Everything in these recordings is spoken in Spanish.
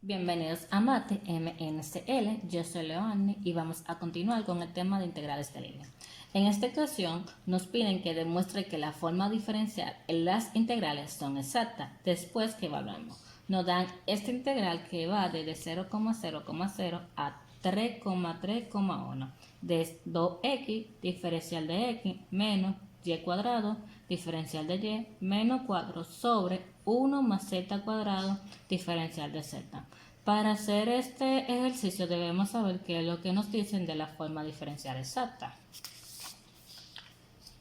Bienvenidos a Mate MNCL, yo soy Leoani y vamos a continuar con el tema de integrales de línea. En esta ocasión nos piden que demuestre que la forma diferencial en las integrales son exactas después que evaluamos. Nos dan esta integral que va desde 0,0,0 a 3,3,1 de 2x diferencial de x menos y cuadrado diferencial de y menos 4 sobre 1 más z cuadrado diferencial de z. Para hacer este ejercicio debemos saber qué es lo que nos dicen de la forma diferencial exacta.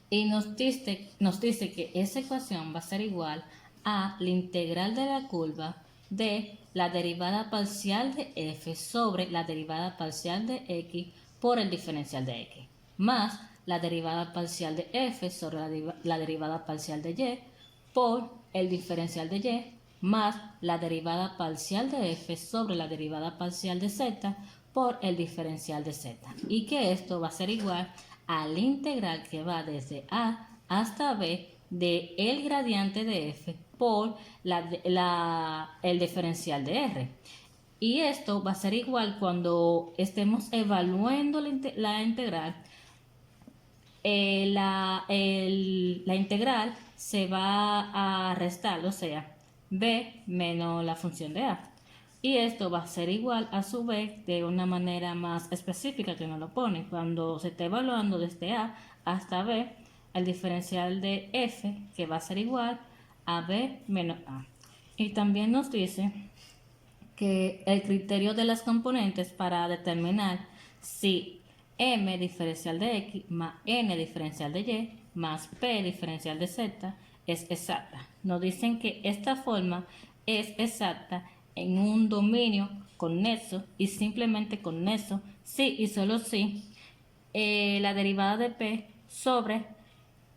Y nos dice que esa ecuación va a ser igual a la integral de la curva de la derivada parcial de f sobre la derivada parcial de x por el diferencial de x, más la derivada parcial de f sobre la derivada parcial de y por el diferencial de y, más la derivada parcial de f sobre la derivada parcial de z por el diferencial de z. Y que esto va a ser igual a la integral que va desde a hasta b de el gradiente de f por el diferencial de r. Y esto va a ser igual cuando estemos evaluando la integral. La integral se va a restar, o sea, b menos la función de a. Y esto va a ser igual a su vez de una manera más específica que nos lo pone. Cuando se esté evaluando desde a hasta b, el diferencial de f que va a ser igual a b menos a. Y también nos dice que el criterio de las componentes para determinar si m diferencial de x más n diferencial de y más p diferencial de z es exacta. Nos dicen que esta forma es exacta en un dominio conexo y simplemente conexo si y solo si la derivada de p sobre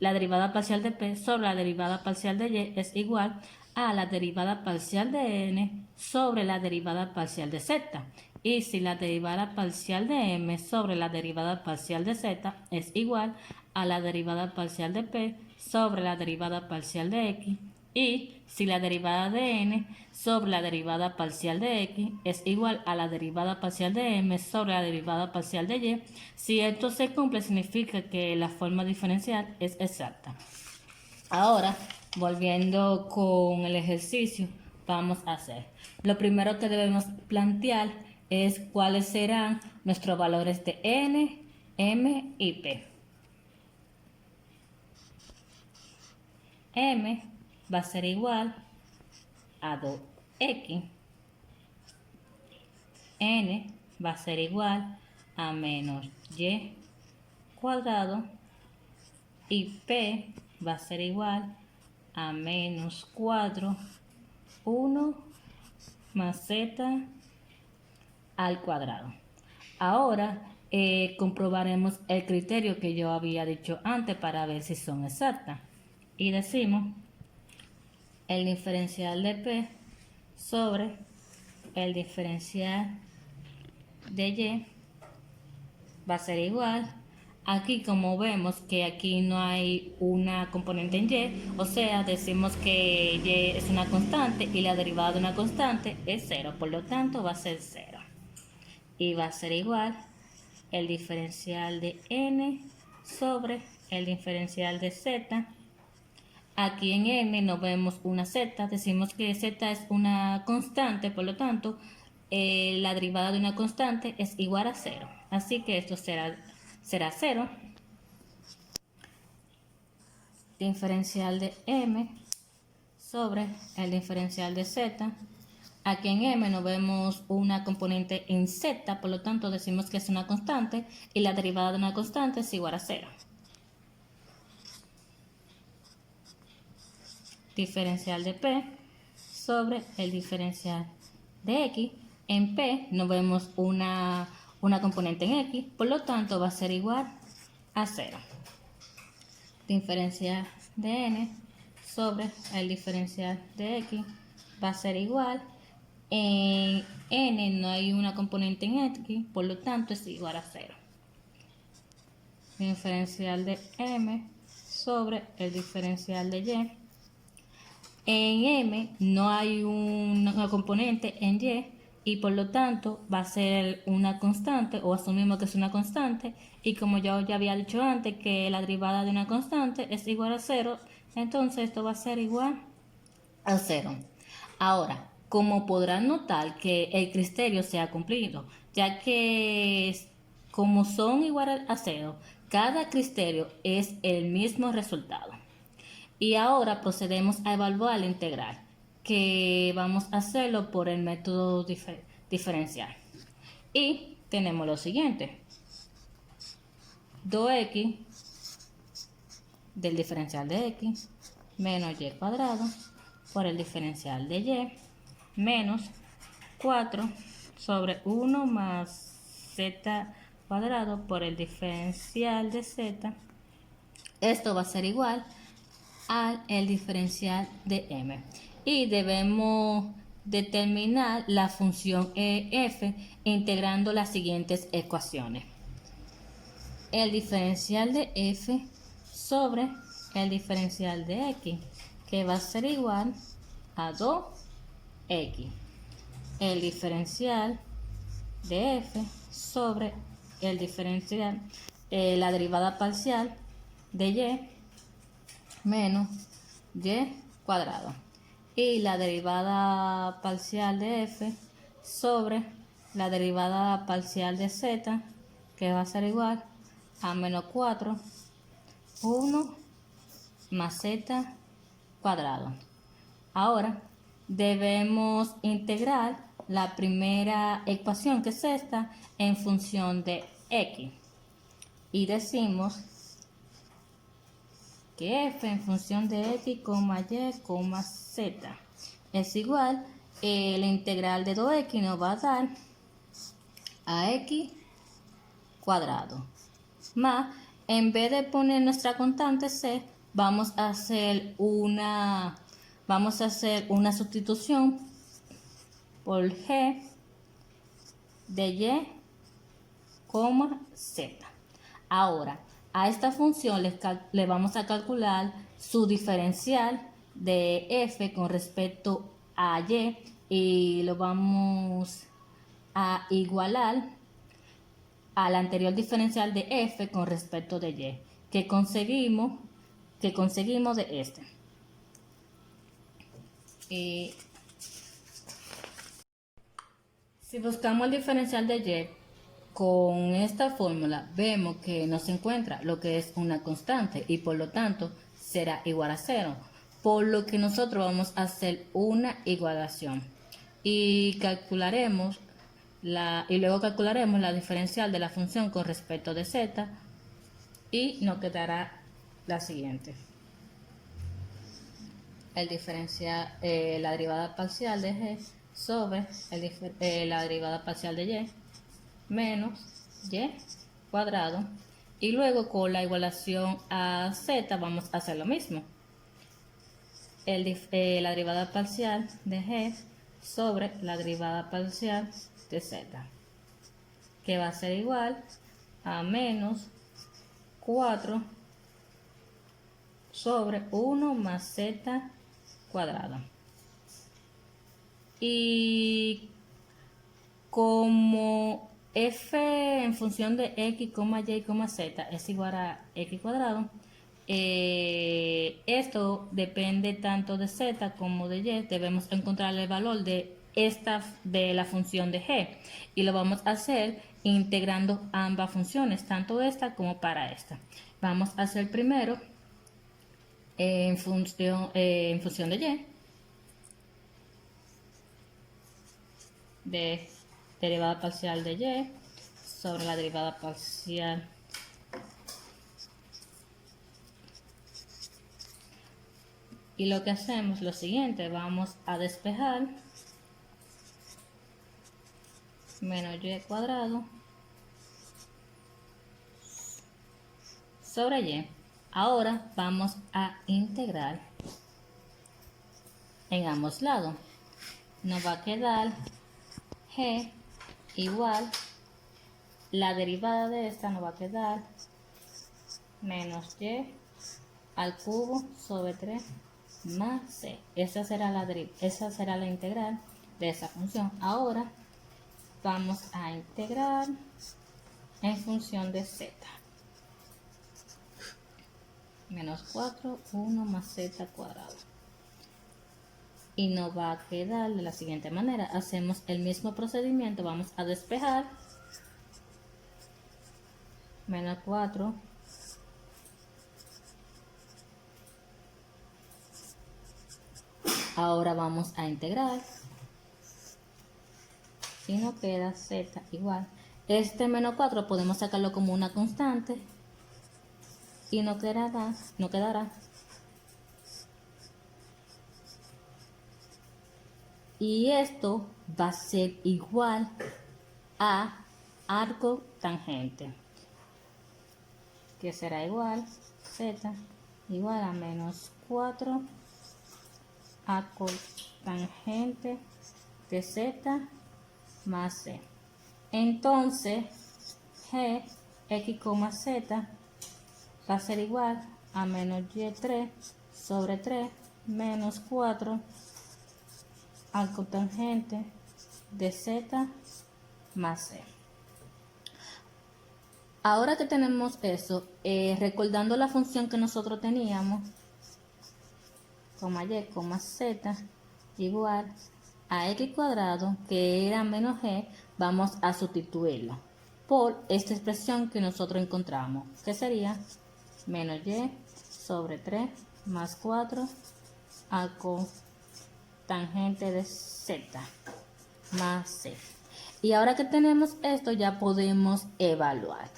la derivada parcial de p sobre la derivada parcial de y es igual a la derivada parcial de n sobre la derivada parcial de z. Y si la derivada parcial de m sobre la derivada parcial de z es igual a la derivada parcial de p sobre la derivada parcial de x. Y si la derivada de n sobre la derivada parcial de x es igual a la derivada parcial de m sobre la derivada parcial de y, si esto se cumple significa que la forma diferencial es exacta. Ahora, volviendo con el ejercicio, vamos a hacer. Lo primero que debemos plantear es cuáles serán nuestros valores de n, m y p. M va a ser igual a 2x. N va a ser igual a menos y cuadrado. Y p va a ser igual a menos 4, 1 más z al cuadrado. Ahora comprobaremos el criterio que yo había dicho antes para ver si son exactas. Y decimos el diferencial de p sobre el diferencial de y va a ser igual. Aquí como vemos que aquí no hay una componente en y, o sea, decimos que y es una constante y la derivada de una constante es 0, por lo tanto va a ser 0. Y va a ser igual el diferencial de n sobre el diferencial de z. Aquí en m no vemos una z, decimos que z es una constante, por lo tanto la derivada de una constante es igual a 0. Así que esto será 0. Diferencial de m sobre el diferencial de z. Aquí en m no vemos una componente en z, por lo tanto decimos que es una constante y la derivada de una constante es igual a 0. Diferencial de p sobre el diferencial de x. En p no vemos una componente en x, por lo tanto va a ser igual a 0. Diferencial de n sobre el diferencial de x va a ser igual. En n no hay una componente en x, por lo tanto es igual a 0. Diferencial de m sobre el diferencial de y. En m no hay una componente en y, y por lo tanto va a ser una constante, o asumimos que es una constante, y como yo ya había dicho antes que la derivada de una constante es igual a 0, entonces esto va a ser igual a 0. Ahora, como podrán notar que el criterio se ha cumplido, ya que como son igual a 0, cada criterio es el mismo resultado. Y ahora procedemos a evaluar la integral, que vamos a hacerlo por el método diferencial. Y tenemos lo siguiente: 2x del diferencial de x menos y cuadrado por el diferencial de y menos 4 sobre 1 más z cuadrado por el diferencial de z. Esto va a ser igual al el diferencial de m. Y debemos determinar la función f integrando las siguientes ecuaciones: el diferencial de f sobre el diferencial de x, que va a ser igual a 2x. El diferencial de f sobre el diferencial, la derivada parcial de y menos y cuadrado. Y la derivada parcial de f sobre la derivada parcial de z, que va a ser igual a menos 4, 1 más z cuadrado. Ahora debemos integrar la primera ecuación, que es esta, en función de x. Y decimos que f en función de x, y, z es igual, la integral de 2x nos va a dar a x cuadrado, más, en vez de poner nuestra constante c, vamos a hacer una sustitución por g de y, z. Ahora, a esta función le vamos a calcular su diferencial de f con respecto a y lo vamos a igualar al anterior diferencial de f con respecto de y, que conseguimos de este. Si buscamos el diferencial de y con esta fórmula, vemos que no se encuentra lo que es una constante y por lo tanto será igual a 0, por lo que nosotros vamos a hacer una igualación y luego calcularemos la diferencial de la función con respecto de z, y nos quedará la siguiente: el diferencial, la derivada parcial de g sobre la derivada parcial de y menos y cuadrado, y luego con la igualación a z vamos a hacer lo mismo: la derivada parcial de g sobre la derivada parcial de z, que va a ser igual a menos 4 sobre 1 más z cuadrado. Y como f en función de x, y, z es igual a x cuadrado, esto depende tanto de z como de y. Debemos encontrar el valor de la función de g, y lo vamos a hacer integrando ambas funciones, tanto esta como para esta. Vamos a hacer primero en función de y, de derivada parcial de y sobre la derivada parcial y lo que hacemos es lo siguiente: vamos a despejar menos y cuadrado sobre y. Ahora vamos a integrar en ambos lados. Nos va a quedar g igual, la derivada de esta nos va a quedar menos y al cubo sobre 3 más c. Esa será la integral de esa función. Ahora vamos a integrar en función de z. Menos 4, 1 más z cuadrado. Y nos va a quedar de la siguiente manera. Hacemos el mismo procedimiento, vamos a despejar. Menos 4. Ahora vamos a integrar. Y nos queda z igual. Este menos 4 podemos sacarlo como una constante. Y nos quedará. Y esto va a ser igual a arco tangente. Que será igual z igual a menos 4 arco tangente de z más c. Entonces g x, z va a ser igual a menos y3 sobre 3 menos 4 arco tangente de z más c. Ahora que tenemos eso, recordando la función que nosotros teníamos, y, z igual a x cuadrado, que era menos g, vamos a sustituirlo por esta expresión que nosotros encontramos, que sería menos y sobre 3 más 4 arco tangente de z más c. Y ahora que tenemos esto, ya podemos evaluar.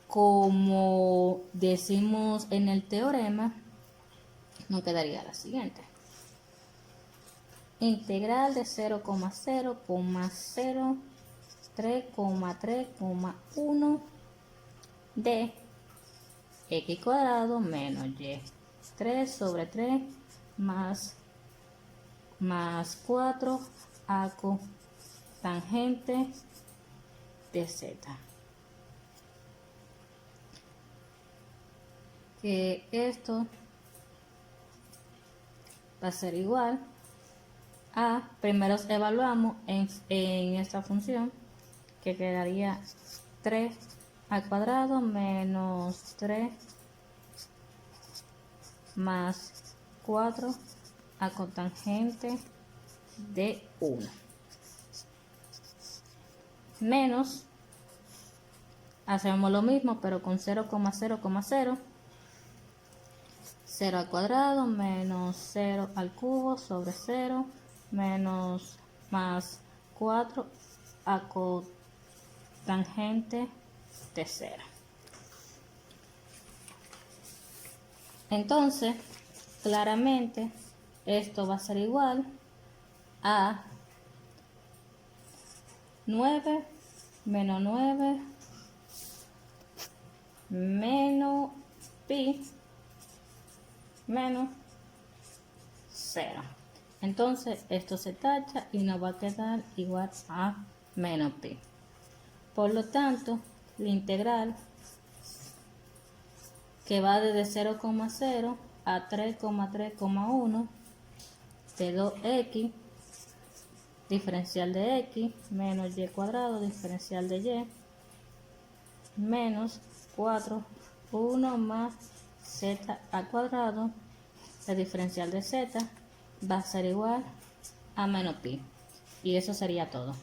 Como decimos en el teorema, nos quedaría la siguiente. Integral de 0,0,03,3,1 de x cuadrado menos y 3 sobre 3 más 4 arco tangente de z. Que esto va a ser igual a, primero evaluamos en esta función, que quedaría 3 al cuadrado menos 3 más 4 a cotangente de 1 menos, hacemos lo mismo pero con 0,0,0, 0 al cuadrado menos 0 al cubo sobre 0 menos más 4 a cotangente de 0. Entonces, claramente, esto va a ser igual a 9 menos 9 menos pi menos 0. Entonces esto se tacha y nos va a quedar igual a menos pi. Por lo tanto, la integral que va desde 0,0 a 3,3,1 de 2x diferencial de x menos y cuadrado diferencial de y menos 4, 1 más z al cuadrado, la diferencial de z va a ser igual a menos pi. Y eso sería todo.